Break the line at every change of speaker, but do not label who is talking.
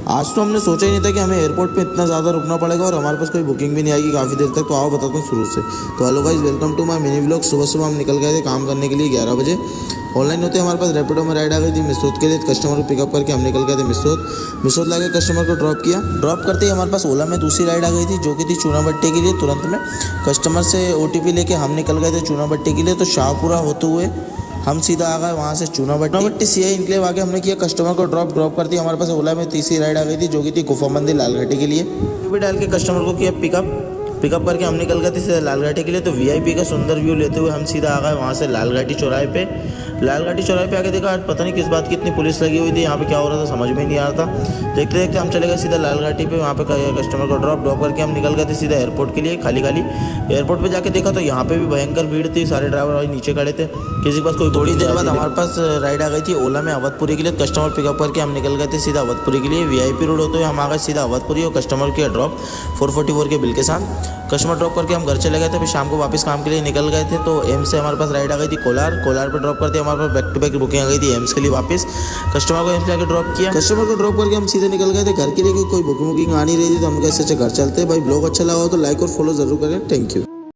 आज तो हमने सोचा ही नहीं था कि हमें एयरपोर्ट पे इतना ज़्यादा रुकना पड़ेगा और हमारे पास कोई बुकिंग भी नहीं आएगी काफ़ी देर तक। तो आओ बताता हूँ शुरू से। तो hello guys, welcome to my mini vlog. सुबह सुबह हम निकल गए थे काम करने के लिए 11 बजे। ऑनलाइन होते हमारे पास रैपिडो में राइड आ गई थी मिसरोद के लिए। कस्टमर को पिकअप करके हम निकल गए थे मिसरोद लाके कस्टमर को ड्रॉप किया। ड्रॉप करते ही हमारे पास ओला में दूसरी राइड आ गई थी जो कि थी चूनाभट्टी के लिए। तुरंत में कस्टमर से OTP लेके हम निकल गए थे चूनाभट्टी के लिए। तो शाहपुरा होते हुए हम सीधा आ गए वहाँ से चूनाभट्टी CI इनक्लेव आके हमने किया कस्टमर को ड्रॉप करती हमारे पास ओला में तीसरी राइड आ गई थी जो कि थी गुफा मंदिर लालघाटी के लिए। भी डाल के कस्टमर को किया पिकअप करके हम निकल गए थे सीधा लालघाटी के लिए। तो VIP का सुंदर व्यू लेते हुए हम सीधा आ गए वहाँ से लालघाटी चौराहे पे आके देखा आज पता नहीं किस बात की इतनी पुलिस लगी हुई थी, यहाँ पे क्या हो रहा था समझ में नहीं आ रहा था। देखते देखते हम चले गए सीधा लालघाटी पे। वहाँ पे कस्टमर को ड्रॉप करके हम निकल गए थे सीधा एयरपोर्ट के लिए। खाली एयरपोर्ट पे जाके देखा तो यहाँ पे भी भयंकर भीड़ थी। सारे ड्राइवर भाई नीचे खड़े थे, किसी के पास कोई। थोड़ी देर बाद हमारे पास राइड आ गई थी ओला में अवधपुरी के लिए। कस्टमर पिकअप करके हम निकल गए थे सीधा अवधपुरी के लिए। VIP रोड होते हुए हम आ गए सीधा अवधपुरी और कस्टमर किया ड्रॉप 444 के बिल के साथ। कस्टमर ड्रॉप करके हम घर चले गए थे। फिर शाम को वापस काम के लिए निकल गए थे। तो एम्स से हमारे पास राइड आ गई थी कोलार पे ड्रॉप करते हमारे पास बैक टू बैक बुकिंग आ गई थी एम्स के लिए वापस। कस्टमर को एम्स से आके ड्रॉप किया। कस्टमर को ड्रॉप करके हम सीधे निकल गए थे घर के लिए। कोई बुकिंग आ नहीं रही थी तो हम कैसे घर चलते। भाई ब्लॉग अच्छा लगा हो तो लाइक और फॉलो जरूर करें। Thank you.